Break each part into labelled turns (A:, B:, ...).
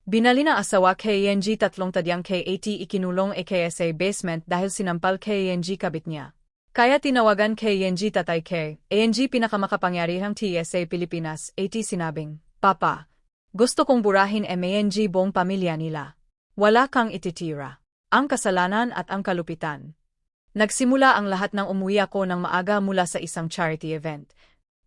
A: Binali ng asawa kay Yenji tatlong tadyang KAT ikinulong sa basement dahil sinampal kay Yenji kabit niya. Kaya tinawagan kay Yenji tatay kay Yenji pinakamakapangyarihang TSA Pilipinas, sinabing, Papa, gusto kong burahin Yenji buong pamilya nila. Wala kang ititira. Ang kasalanan at ang kalupitan. Nagsimula ang lahat ng umuwi ako ng maaga mula sa isang charity event.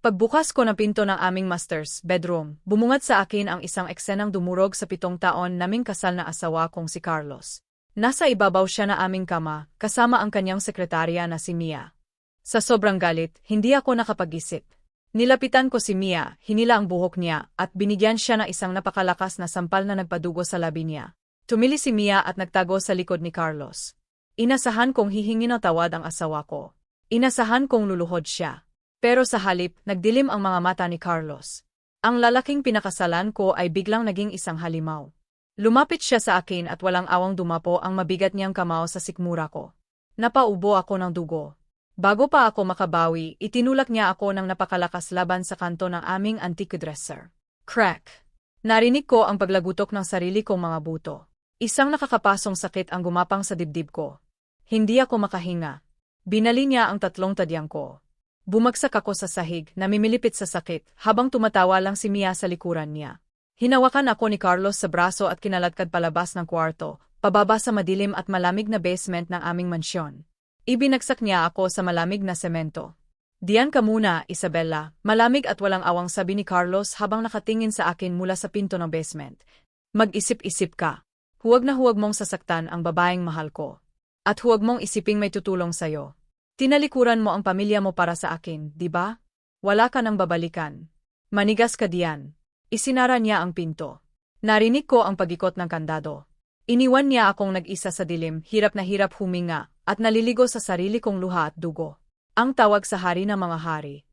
A: Pagbukas ko ng pinto ng aming master's bedroom, bumungad sa akin ang isang eksenang dumurog sa 7 taon naming kasal na asawa kong si Carlos. Nasa ibabaw siya na aming kama, kasama ang kanyang sekretarya na si Mia. Sa sobrang galit, hindi ako nakapag-isip. Nilapitan ko si Mia, hinila ang buhok niya, at binigyan siya ng isang napakalakas na sampal na nagpadugo sa labi niya. Tumili si Mia at nagtago sa likod ni Carlos. Inasahan kong hihingi ng tawad ang asawa ko. Inasahan kong luluhod siya. Pero sa halip, nagdilim ang mga mata ni Carlos. Ang lalaking pinakasalan ko ay biglang naging isang halimaw. Lumapit siya sa akin at walang awang dumapo ang mabigat niyang kamao sa sikmura ko. Napaubo ako ng dugo. Bago pa ako makabawi, itinulak niya ako ng napakalakas laban sa kanto ng aming antique dresser. Crack! Narinig ko ang paglagutok ng sarili kong mga buto. Isang nakakapasong sakit ang gumapang sa dibdib ko. Hindi ako makahinga. Binali niya ang 3 tadyang ko. Bumagsak ako sa sahig, namimilipit sa sakit, habang tumatawa lang si Mia sa likuran niya. Hinawakan ako ni Carlos sa braso at kinalatkad palabas ng kwarto, pababa sa madilim at malamig na basement ng aming mansyon. Ibinagsak niya ako sa malamig na semento. Diyan ka muna, Isabella, malamig at walang awang sabi ni Carlos habang nakatingin sa akin mula sa pinto ng basement. Mag-isip-isip ka. Huwag na huwag mong sasaktan ang babaeng mahal ko. At huwag mong isiping may tutulong sayo. Tinalikuran mo ang pamilya mo para sa akin, di ba? Wala ka nang babalikan. Manigas ka diyan. Isinara niya ang pinto. Narinig ko ang pag-ikot ng kandado. Iniwan niya akong nag-isa sa dilim, hirap na hirap huminga, at naliligo sa sarili kong luha at dugo. Ang tawag sa hari ng mga hari.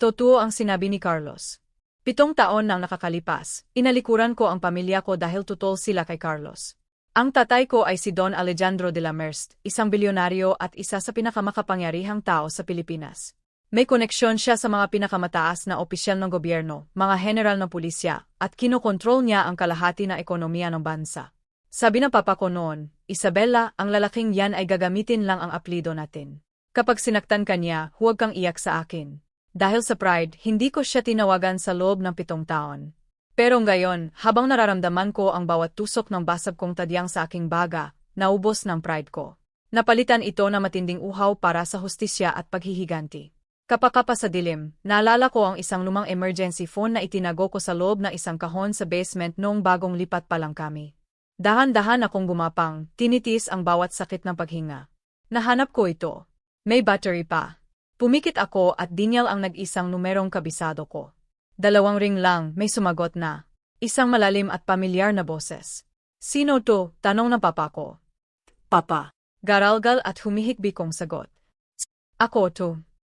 A: Totoo ang sinabi ni Carlos. 7 taon nang nakakalipas, inalikuran ko ang pamilya ko dahil tutol sila kay Carlos. Ang tatay ko ay si Don Alejandro de la Merced, isang bilyonaryo at isa sa pinakamakapangyarihang tao sa Pilipinas. May koneksyon siya sa mga pinakamataas na opisyal ng gobyerno, mga general ng pulisya, at kinokontrol niya ang kalahati ng ekonomiya ng bansa. Sabi ng papa ko noon, Isabella, ang lalaking yan ay gagamitin lang ang apelyido natin. Kapag sinaktan ka niya, huwag kang iyak sa akin. Dahil sa pride, hindi ko siya tinawagan sa loob ng 7 taon. Pero ngayon, habang nararamdaman ko ang bawat tusok ng basag kong tadyang sa aking baga, naubos ng pride ko. Napalitan ito na matinding uhaw para sa hustisya at paghihiganti. Kapakapa sa dilim, naalala ko ang isang lumang emergency phone na itinago ko sa loob ng isang kahon sa basement noong bagong lipat pa lang kami. Dahan-dahan akong gumapang, tinitiis ang bawat sakit ng paghinga. Nahanap ko ito. May battery pa. Pumikit ako at dinyal ang nag-isang numerong kabisado ko. 2 ring lang, may sumagot na. Isang malalim at pamilyar na boses. Sino to? Tanong ng papa ko. Papa. Garalgal at humihikbi kong sagot. Ako to.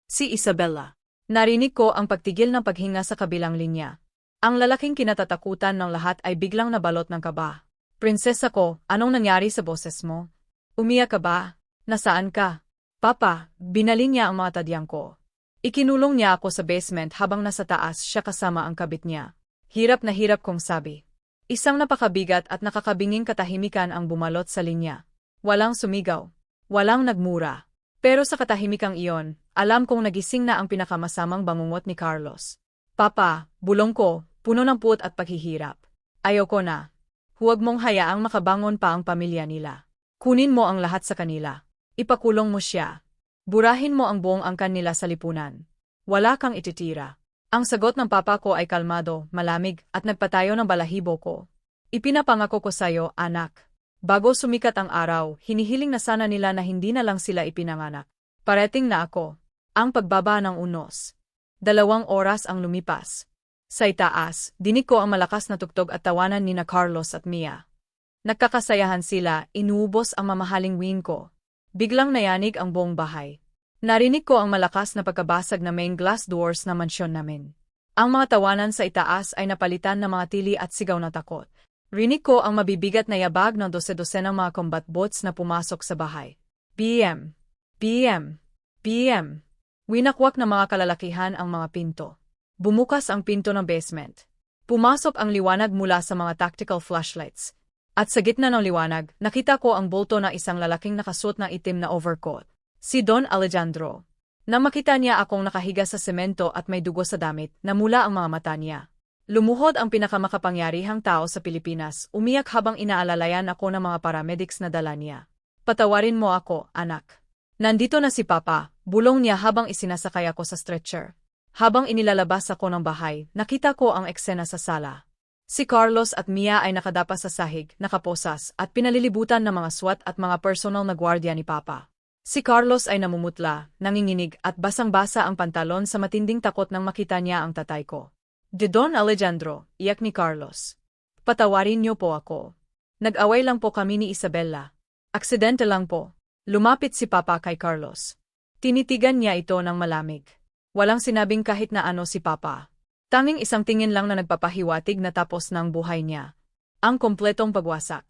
A: Si Isabella. Narinig ko ang pagtigil ng paghinga sa kabilang linya. Ang lalaking kinatatakutan ng lahat ay biglang nabalot ng kaba. Prinsesa ko, anong nangyari sa boses mo? Umiyak ka ba? Nasaan ka? Papa, binali niya ang mga tadyang ko. Ikinulong niya ako sa basement habang nasa taas siya kasama ang kabit niya. Hirap na hirap kong sabi. Isang napakabigat at nakakabinging katahimikan ang bumalot sa linya. Walang sumigaw. Walang nagmura. Pero sa katahimikang iyon, alam kong nagising na ang pinakamasamang bangungot ni Carlos. Papa, bulong ko, puno ng puot at paghihirap. Ayoko na. Huwag mong hayaang makabangon pa ang pamilya nila. Kunin mo ang lahat sa kanila. Ipakulong mo siya. Burahin mo ang buong angkan nila sa lipunan. Wala kang ititira. Ang sagot ng papa ko ay kalmado, malamig, at nagpatayo ng balahibo ko. Ipinapangako ko sayo, anak. Bago sumikat ang araw, hinihiling na sana nila na hindi na lang sila ipinanganak. Parating na ako. Ang pagbaba ng unos. 2 oras ang lumipas. Sa itaas, dinig ko ang malakas na tugtog at tawanan ni na Carlos at Mia. Nagkakasayahan sila, inuubos ang mamahaling win ko. Biglang nayanig ang buong bahay. Narinig ko ang malakas na pagkabasag na main glass doors na mansyon namin. Ang mga tawanan sa itaas ay napalitan ng mga tili at sigaw na takot. Rinig ko ang mabibigat na yabag ng 12 ng mga combat boats na pumasok sa bahay. PM! PM! PM! Winakwak ng mga kalalakihan ang mga pinto. Bumukas ang pinto ng basement. Pumasok ang liwanag mula sa mga tactical flashlights. At sa gitna ng liwanag, nakita ko ang bulto ng isang lalaking nakasuot ng itim na overcoat. Si Don Alejandro. Nang makita niya akong nakahiga sa semento at may dugo sa damit, namula ang mga mata niya. Lumuhod ang pinakamakapangyarihang tao sa Pilipinas, umiyak habang inaalalayan ako ng mga paramedics na dala niya. Patawarin mo ako, anak. Nandito na si Papa, bulong niya habang isinasakay ako sa stretcher. Habang inilalabas ako ng bahay, nakita ko ang eksena sa sala. Si Carlos at Mia ay nakadapa sa sahig, nakaposas, at pinalilibutan ng mga SWAT at mga personal na gwardiya ni Papa. Si Carlos ay namumutla, nanginginig at basang-basa ang pantalon sa matinding takot nang makita niya ang tatay ko. De Don Alejandro, iyak ni Carlos. Patawarin niyo po ako. Nag-away lang po kami ni Isabella. Aksidente lang po. Lumapit si Papa kay Carlos. Tinitigan niya ito ng malamig. Walang sinabing kahit na ano si Papa. Tanging isang tingin lang na nagpapahiwatig na tapos ng buhay niya. Ang kompletong pagwasak.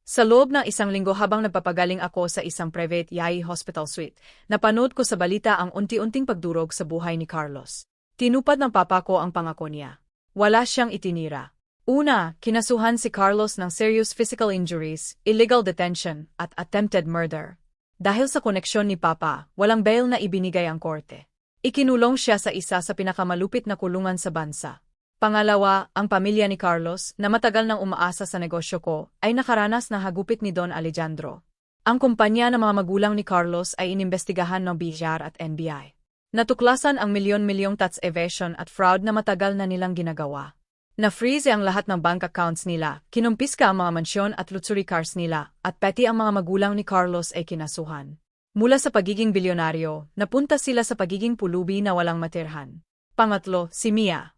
A: Sa loob ng isang linggo habang nagpapagaling ako sa isang private eye hospital suite, napanood ko sa balita ang unti-unting pagdurog sa buhay ni Carlos. Tinupad ng papa ko ang pangako niya. Wala siyang itinira. Una, kinasuhan si Carlos ng serious physical injuries, illegal detention, at attempted murder. Dahil sa koneksyon ni Papa, walang bail na ibinigay ang korte. Ikinulong siya sa isa sa pinakamalupit na kulungan sa bansa. Pangalawa, ang pamilya ni Carlos, na matagal nang umaasa sa negosyo ko, ay nakaranas ng hagupit ni Don Alejandro. Ang kumpanya ng mga magulang ni Carlos ay inimbestigahan ng BIR at NBI. Natuklasan ang milyon-milyong tax evasion at fraud na matagal na nilang ginagawa. Na-freeze ang lahat ng bank accounts nila, kinumpiska ang mga mansyon at luxury cars nila, at pati ang mga magulang ni Carlos ay kinasuhan. Mula sa pagiging bilyonaryo, napunta sila sa pagiging pulubi na walang matirhan. Pangatlo, si Mia.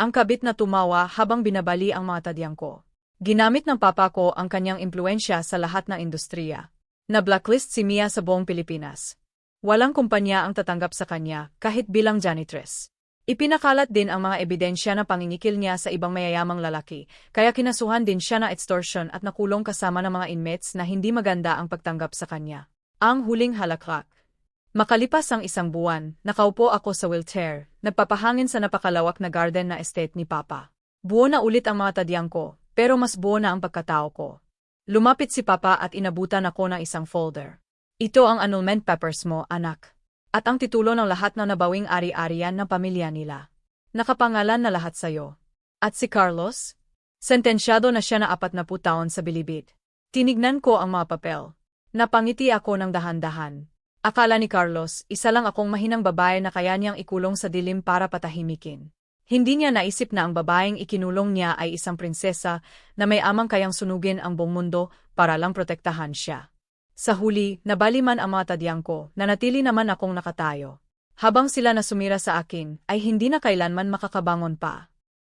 A: Ang kabit na tumawa habang binabali ang mga tadyang ko. Ginamit ng papa ko ang kanyang impluensya sa lahat ng industriya. Na-blacklist si Mia sa buong Pilipinas. Walang kumpanya ang tatanggap sa kanya, kahit bilang janitress. Ipinakalat din ang mga ebidensya na pangingikil niya sa ibang mayayamang lalaki, kaya kinasuhan din siya na extortion at nakulong kasama ng mga inmates na hindi maganda ang pagtanggap sa kanya. Ang huling halakhak. Makalipas ang isang buwan, nakaupo ako sa wheelchair, nagpapahangin sa napakalawak na garden na estate ni Papa. Buo na ulit ang mga tadyang ko, pero mas buo na ang pagkatao ko. Lumapit si Papa at inabutan ako ng isang folder. Ito ang annulment papers mo, anak. At ang titulo ng lahat ng nabawing ari-arian ng pamilya nila. Nakapangalan na lahat sa'yo. At si Carlos? Sentensyado na siya na 40 taon sa bilibid. Tinignan ko ang mga papel. Napangiti ako ng dahan-dahan. Akala ni Carlos, isa lang akong mahinang babae na kaya niyang ikulong sa dilim para patahimikin. Hindi niya naisip na ang babaeng ikinulong niya ay isang prinsesa na may amang kayang sunugin ang buong mundo para lang protektahan siya. Sa huli, nabali man ang mga tadyang ko, nanatili naman akong nakatayo. Habang sila na sumira sa akin, ay hindi na kailanman makakabangon pa.